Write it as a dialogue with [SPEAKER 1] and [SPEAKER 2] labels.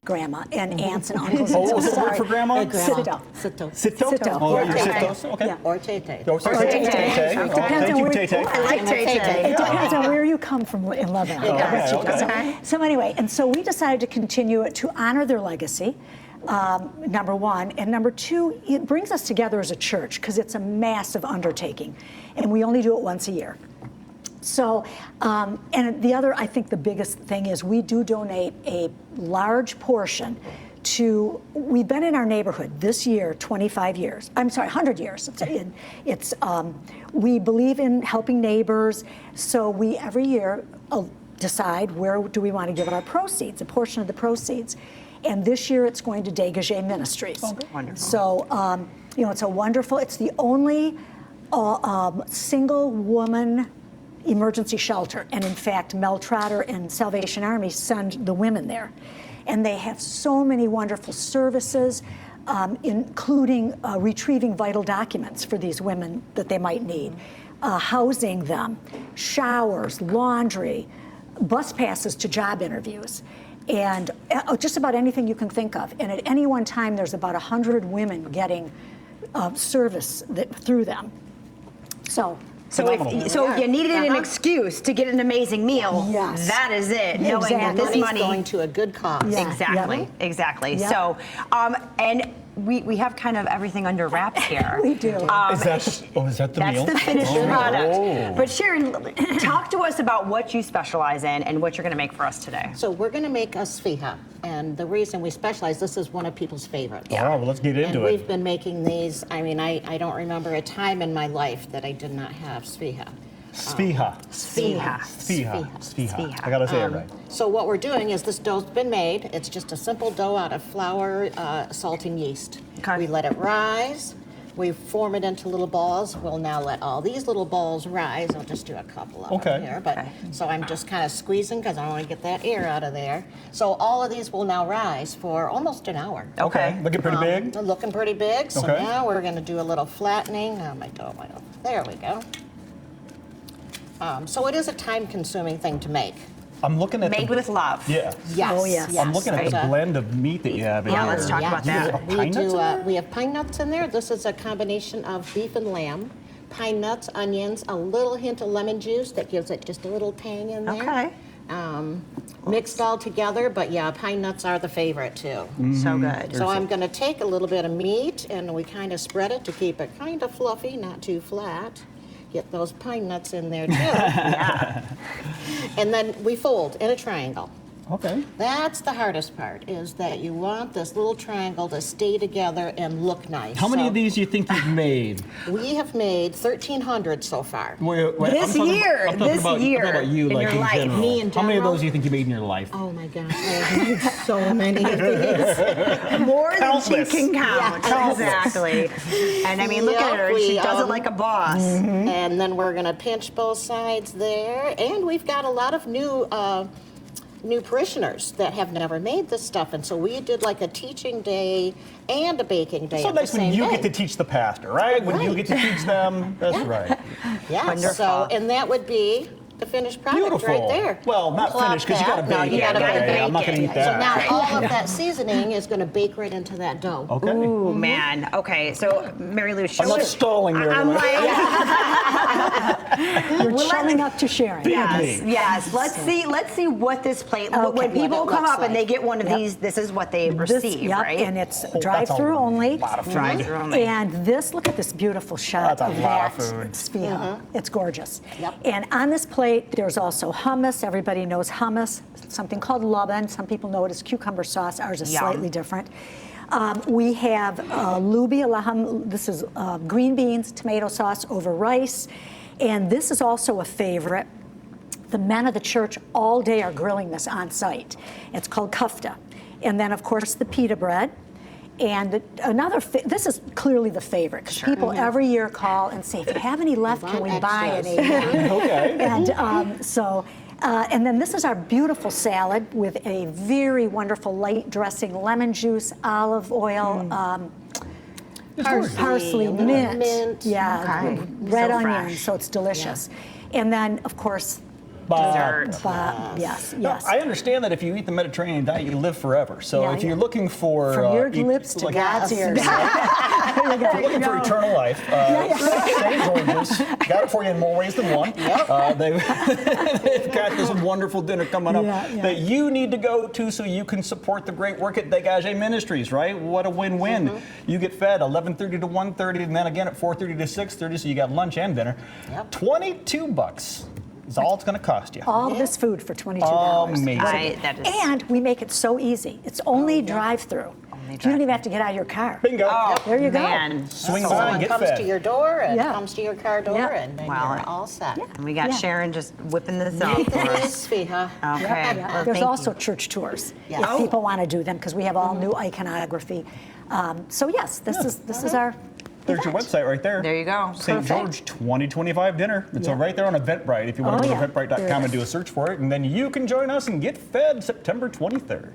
[SPEAKER 1] grandma and aunts and uncles.
[SPEAKER 2] Oh,
[SPEAKER 1] and
[SPEAKER 2] what was the word
[SPEAKER 1] sorry.
[SPEAKER 2] for grandma?
[SPEAKER 1] Sitto.
[SPEAKER 3] Sitto.
[SPEAKER 2] Sitto?
[SPEAKER 1] Sitto.
[SPEAKER 2] Oh,
[SPEAKER 1] Yeah.
[SPEAKER 2] you're Sitto? Okay.
[SPEAKER 1] Yeah.
[SPEAKER 3] Or Tay-Tay.
[SPEAKER 2] Oh, sorry.
[SPEAKER 1] Tay-Tay.
[SPEAKER 2] Tay-Tay.
[SPEAKER 1] It
[SPEAKER 2] Oh,
[SPEAKER 1] depends
[SPEAKER 2] thank
[SPEAKER 1] on
[SPEAKER 2] you,
[SPEAKER 1] where-
[SPEAKER 2] Tay-Tay.
[SPEAKER 3] I like Tay-Tay.
[SPEAKER 1] It depends on where you come from in Lebanon.
[SPEAKER 2] Okay.
[SPEAKER 1] So anyway, and so we decided to continue it to honor their legacy, number one. And number two, it brings us together as a church because it's a massive undertaking. And we only do it once a year. So, and the other, I think the biggest thing is we do donate a large portion to, we've been in our neighborhood this year, 25 years. I'm sorry, 100 years. We believe in helping neighbors, so we every year decide where do we want to give our proceeds, a portion of the proceeds. And this year it's going to Dégagé Ministries.
[SPEAKER 4] Oh, wonderful.
[SPEAKER 1] So, it's a wonderful, it's the only single woman emergency shelter. And in fact, Mel Trotter and Salvation Army send the women there. And they have so many wonderful services, including retrieving vital documents for these women that they might need, housing them, showers, laundry, bus passes to job interviews, and just about anything you can think of. And at any one time, there's about 100 women getting service through them. So
[SPEAKER 4] So you needed an excuse to get an amazing meal.
[SPEAKER 1] Yes.
[SPEAKER 4] That is it.
[SPEAKER 1] Yeah,
[SPEAKER 4] Knowing that this
[SPEAKER 3] Money's
[SPEAKER 4] money
[SPEAKER 3] going to a good cause.
[SPEAKER 1] Yeah.
[SPEAKER 4] Exactly. Exactly.
[SPEAKER 1] Yep.
[SPEAKER 4] So, and we have kind of everything under wraps here.
[SPEAKER 1] We do.
[SPEAKER 2] Is that the
[SPEAKER 4] That's
[SPEAKER 2] meal?
[SPEAKER 4] the finished
[SPEAKER 2] Oh.
[SPEAKER 4] product.
[SPEAKER 2] Oh.
[SPEAKER 4] But Sharon, talk to us about what you specialize in and what you're going to make for us today.
[SPEAKER 3] So we're going to make a sfiha, and the reason we specialize, this is one of people's favorites.
[SPEAKER 2] All right, well, let's get into
[SPEAKER 3] And we've
[SPEAKER 2] it.
[SPEAKER 3] been making these, I don't remember a time in my life that I did not have sfiha.
[SPEAKER 2] Sfiha.
[SPEAKER 4] Sfiha.
[SPEAKER 2] Sfiha. Sfiha.
[SPEAKER 4] Sfiha.
[SPEAKER 2] I gotta say it right.
[SPEAKER 3] So what we're doing is this dough's been made. It's just a simple dough out of flour, salt, and yeast.
[SPEAKER 4] Okay.
[SPEAKER 3] We let it rise. We form it into little balls. We'll now let all these little balls rise. I'll just do a couple of them here. But so I'm just kind of squeezing because I want to get that air out of there. So all of these will now rise for almost an hour.
[SPEAKER 2] Okay. Looking pretty big.
[SPEAKER 3] They're looking pretty big. So
[SPEAKER 2] Okay.
[SPEAKER 3] now we're going to do a little flattening. Oh, my dough. There we go. So it is a time-consuming thing to make.
[SPEAKER 2] I'm looking at
[SPEAKER 4] Made with love.
[SPEAKER 2] Yeah.
[SPEAKER 3] Yes.
[SPEAKER 1] Oh, yes.
[SPEAKER 2] I'm looking at the blend of meat that you have in
[SPEAKER 4] Yeah,
[SPEAKER 2] here.
[SPEAKER 4] let's talk about that.
[SPEAKER 2] Pine nuts in there?
[SPEAKER 3] We have pine nuts in there. This is a combination of beef and lamb. Pine nuts, onions, a little hint of lemon juice that gives it just a little tang in there.
[SPEAKER 4] Okay.
[SPEAKER 3] Mixed all together, but yeah, pine nuts are the favorite too.
[SPEAKER 4] So good.
[SPEAKER 3] So I'm going to take a little bit of meat and we kind of spread it to keep it kind of fluffy, not too flat. Get those pine nuts in there too. And then we fold in a triangle.
[SPEAKER 2] Okay.
[SPEAKER 3] That's the hardest part, is that you want this little triangle to stay together and look nice.
[SPEAKER 2] How many
[SPEAKER 3] So
[SPEAKER 2] of these do you think you've made?
[SPEAKER 3] We have made 1,300 so far.
[SPEAKER 2] Wait,
[SPEAKER 4] This year,
[SPEAKER 2] I'm talking about you,
[SPEAKER 4] in
[SPEAKER 2] like
[SPEAKER 4] your
[SPEAKER 2] in
[SPEAKER 4] life.
[SPEAKER 2] general.
[SPEAKER 3] Me in
[SPEAKER 2] How many of
[SPEAKER 3] general?
[SPEAKER 2] those do you think you made in your life?
[SPEAKER 3] Oh my gosh, I have made so many of these.
[SPEAKER 4] More than she
[SPEAKER 2] Countless.
[SPEAKER 4] can count. Exactly. And I mean, look at her. She does it like a boss.
[SPEAKER 3] And then we're going to pinch both sides there. And we've got a lot of new parishioners that have never made this stuff, and so we did like a teaching day and a baking day
[SPEAKER 2] So
[SPEAKER 3] at the
[SPEAKER 2] nice when
[SPEAKER 3] same
[SPEAKER 2] you
[SPEAKER 3] day.
[SPEAKER 2] get to teach the pastor, right? When you
[SPEAKER 3] Right.
[SPEAKER 2] get to teach them, that's right.
[SPEAKER 3] Yeah,
[SPEAKER 4] Wonderful.
[SPEAKER 3] so, and that would be the finished product
[SPEAKER 2] Beautiful.
[SPEAKER 3] right there.
[SPEAKER 2] Well, not
[SPEAKER 3] Plop
[SPEAKER 2] finished, 'cause you
[SPEAKER 3] that.
[SPEAKER 2] gotta
[SPEAKER 3] No,
[SPEAKER 2] bake
[SPEAKER 3] you
[SPEAKER 2] it.
[SPEAKER 3] gotta
[SPEAKER 2] Right,
[SPEAKER 3] bake
[SPEAKER 2] I'm not
[SPEAKER 3] it.
[SPEAKER 2] gonna eat
[SPEAKER 3] So
[SPEAKER 2] that.
[SPEAKER 3] now all of that seasoning is going to bake right into that dough.
[SPEAKER 2] Okay.
[SPEAKER 4] Ooh, man. Okay, so Mary Lou, show
[SPEAKER 2] I'm not
[SPEAKER 4] us.
[SPEAKER 2] stalling there.
[SPEAKER 4] I'm
[SPEAKER 2] Lily.
[SPEAKER 4] like,
[SPEAKER 1] You're chuming up to Sharon.
[SPEAKER 4] yes, yes. Let's see what this plate.
[SPEAKER 1] Okay.
[SPEAKER 4] When people
[SPEAKER 3] What it
[SPEAKER 4] come
[SPEAKER 3] looks
[SPEAKER 4] up and they
[SPEAKER 3] like.
[SPEAKER 4] get one of
[SPEAKER 1] Yep.
[SPEAKER 4] these, this is what they
[SPEAKER 1] This-
[SPEAKER 4] receive,
[SPEAKER 1] yep,
[SPEAKER 4] right?
[SPEAKER 1] and it's
[SPEAKER 2] That's a
[SPEAKER 1] drive-through only.
[SPEAKER 2] lot of food.
[SPEAKER 4] Drive-through only.
[SPEAKER 1] And this, look at this beautiful shot
[SPEAKER 2] That's a
[SPEAKER 1] of
[SPEAKER 2] lot
[SPEAKER 1] that
[SPEAKER 2] of food.
[SPEAKER 1] sfiha. It's gorgeous.
[SPEAKER 3] Yep.
[SPEAKER 1] And on this plate, there's also hummus. Everybody knows hummus. Something called laban. Some people know it as cucumber sauce. Ours is
[SPEAKER 4] Yum.
[SPEAKER 1] slightly different. We have lubi laham. This is green beans, tomato sauce over rice. And this is also a favorite. The men of the church all day are grilling this on site. It's called kufta. And then, of course, the pita bread. And this is clearly the favorite, because people every year call and say, if you have any left, can we buy any?
[SPEAKER 2] Okay.
[SPEAKER 1] And and then this is our beautiful salad with a very wonderful light dressing, lemon juice, olive oil, parsley, mint.
[SPEAKER 3] mint.
[SPEAKER 1] Yeah,
[SPEAKER 4] Okay.
[SPEAKER 1] red
[SPEAKER 4] So
[SPEAKER 1] onion,
[SPEAKER 4] fresh.
[SPEAKER 1] so it's delicious. And then, of course,
[SPEAKER 4] Dessert.
[SPEAKER 1] Yes,
[SPEAKER 2] Now,
[SPEAKER 1] yes.
[SPEAKER 2] I understand that if you eat the Mediterranean diet, you live forever. So
[SPEAKER 1] Yeah,
[SPEAKER 2] if
[SPEAKER 1] yeah.
[SPEAKER 2] you're looking for
[SPEAKER 1] From your
[SPEAKER 2] eat-
[SPEAKER 1] lips to
[SPEAKER 2] like-
[SPEAKER 1] God's
[SPEAKER 3] Yes.
[SPEAKER 1] ears.
[SPEAKER 2] if you're looking for eternal life, St. George's got it for you in more ways than one. They've got this wonderful dinner coming up
[SPEAKER 1] Yeah, yeah.
[SPEAKER 2] that you need to go to so you can support the great work at Dégagé Ministries, right? What a win-win.
[SPEAKER 1] Mm-hmm.
[SPEAKER 2] You get fed 11:30 to 1:30, and then again at 4:30 to 6:30, so you got lunch and dinner.
[SPEAKER 3] Yep.
[SPEAKER 2] $22 is all it's going to cost you.
[SPEAKER 1] All this food for $22.
[SPEAKER 2] Amazing.
[SPEAKER 4] That is
[SPEAKER 1] And we make it so easy. It's only drive-through. You don't even have to get out of your car.
[SPEAKER 2] Bingo.
[SPEAKER 1] There you go.
[SPEAKER 4] man.
[SPEAKER 2] Swing
[SPEAKER 3] So
[SPEAKER 2] by
[SPEAKER 3] someone
[SPEAKER 2] and get
[SPEAKER 3] comes
[SPEAKER 2] fed.
[SPEAKER 3] to your door and
[SPEAKER 1] Yeah.
[SPEAKER 3] comes to your car door,
[SPEAKER 1] Yeah.
[SPEAKER 3] and then
[SPEAKER 4] Wow.
[SPEAKER 3] you're all set.
[SPEAKER 4] And we got
[SPEAKER 1] Yeah.
[SPEAKER 4] Sharon just whipping this up for
[SPEAKER 3] Nathan
[SPEAKER 4] us.
[SPEAKER 3] is Fiha.
[SPEAKER 4] Okay.
[SPEAKER 1] Yeah.
[SPEAKER 4] Well,
[SPEAKER 1] There's
[SPEAKER 4] thank
[SPEAKER 1] also
[SPEAKER 4] you.
[SPEAKER 1] church tours
[SPEAKER 3] Yes.
[SPEAKER 1] if
[SPEAKER 3] Oh.
[SPEAKER 1] people want to do them because we have all new iconography. So yes, this is our.
[SPEAKER 2] There's your
[SPEAKER 1] event.
[SPEAKER 2] website right there.
[SPEAKER 4] There you go.
[SPEAKER 2] St.
[SPEAKER 1] Perfect.
[SPEAKER 2] George 2025 dinner. It's
[SPEAKER 1] Yeah.
[SPEAKER 2] right there on Eventbrite if you want
[SPEAKER 1] Oh,
[SPEAKER 2] to go
[SPEAKER 1] yeah.
[SPEAKER 2] to eventbrite.com
[SPEAKER 1] There it
[SPEAKER 2] and do a
[SPEAKER 1] is.
[SPEAKER 2] search for it. And then you can join us and get fed September 23rd.